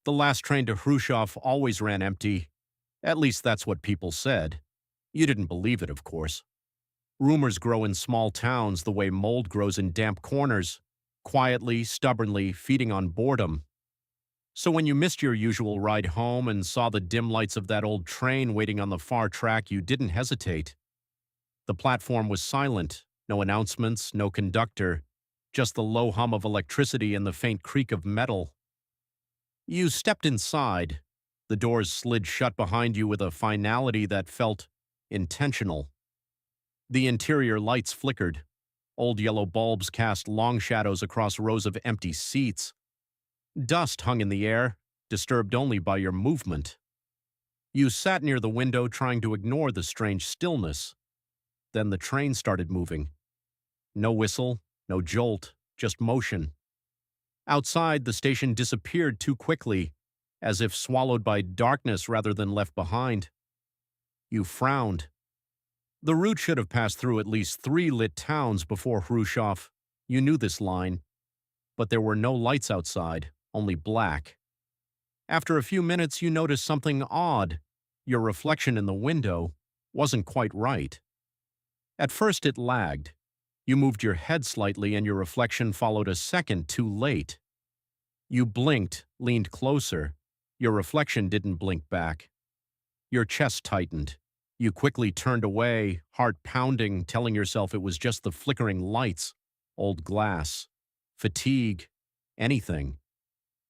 The last train to Khrushchev always ran empty. At least that's what people said. You didn't believe it, of course. Rumors grow in small towns the way mold grows in damp corners, quietly, stubbornly, feeding on boredom. So when you missed your usual ride home and saw the dim lights of that old train waiting on the far track, you didn't hesitate. The platform was silent, no announcements, no conductor, just the low hum of electricity and the faint creak of metal. You stepped inside. The doors slid shut behind you with a finality that felt intentional. The interior lights flickered. Old yellow bulbs cast long shadows across rows of empty seats. Dust hung in the air, disturbed only by your movement. You sat near the window trying to ignore the strange stillness. Then the train started moving. No whistle, no jolt, just motion. Outside, the station disappeared too quickly, as if swallowed by darkness rather than left behind. You frowned. The route should have passed through at least 3 lit towns before Khrushchev. You knew this line. But there were no lights outside, only black. After a few minutes, you noticed something odd. Your reflection in the window wasn't quite right. At first, it lagged. You moved your head slightly and your reflection followed a second too late. You blinked, leaned closer. Your reflection didn't blink back. Your chest tightened. You quickly turned away, heart pounding, telling yourself it was just the flickering lights, old glass, fatigue, anything.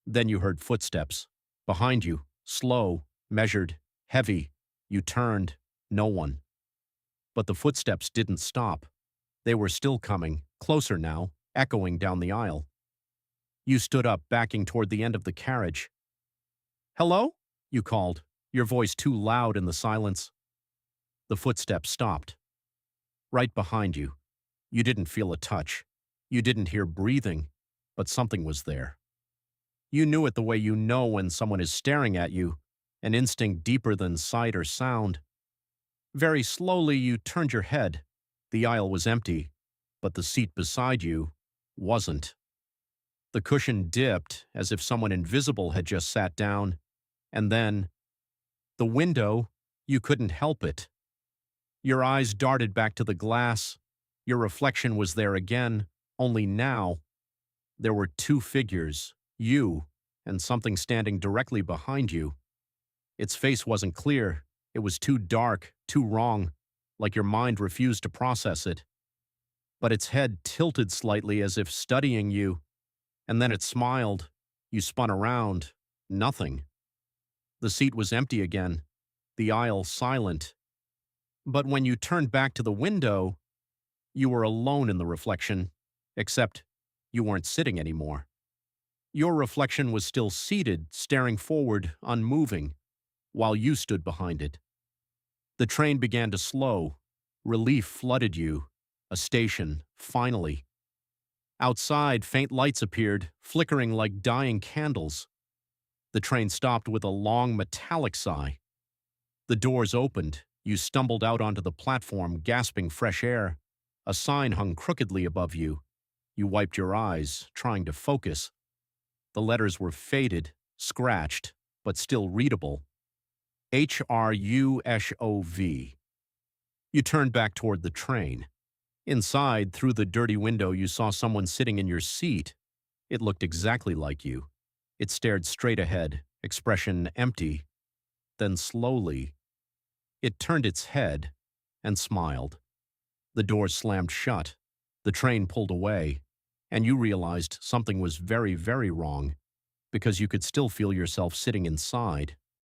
Then you heard footsteps. Behind you, slow, measured, heavy. You turned. No one. But the footsteps didn't stop. They were still coming, closer now, echoing down the aisle. You stood up, backing toward the end of the carriage. "Hello?" you called, your voice too loud in the silence. The footsteps stopped. Right behind you. You didn't feel a touch. You didn't hear breathing, but something was there. You knew it the way you know when someone is staring at you, an instinct deeper than sight or sound. Very slowly, you turned your head. The aisle was empty, but the seat beside you wasn't. The cushion dipped, as if someone invisible had just sat down, and then, the window, you couldn't help it. Your eyes darted back to the glass. Your reflection was there again, only now, there were 2 figures, you and something standing directly behind you. Its face wasn't clear. It was too dark, too wrong, like your mind refused to process it. But its head tilted slightly as if studying you, and then it smiled. You spun around. Nothing. The seat was empty again, the aisle silent. But when you turned back to the window, you were alone in the reflection, except you weren't sitting anymore. Your reflection was still seated, staring forward, unmoving, while you stood behind it. The train began to slow. Relief flooded you. A station, finally. Outside, faint lights appeared, flickering like dying candles. The train stopped with a long, metallic sigh. The doors opened. You stumbled out onto the platform, gasping fresh air. A sign hung crookedly above you. You wiped your eyes, trying to focus. The letters were faded, scratched, but still readable. HRUSHOV. You turned back toward the train. Inside, through the dirty window, you saw someone sitting in your seat. It looked exactly like you. It stared straight ahead, expression empty. Then slowly, it turned its head and smiled. The doors slammed shut. The train pulled away, and you realized something was very, very wrong, because you could still feel yourself sitting inside.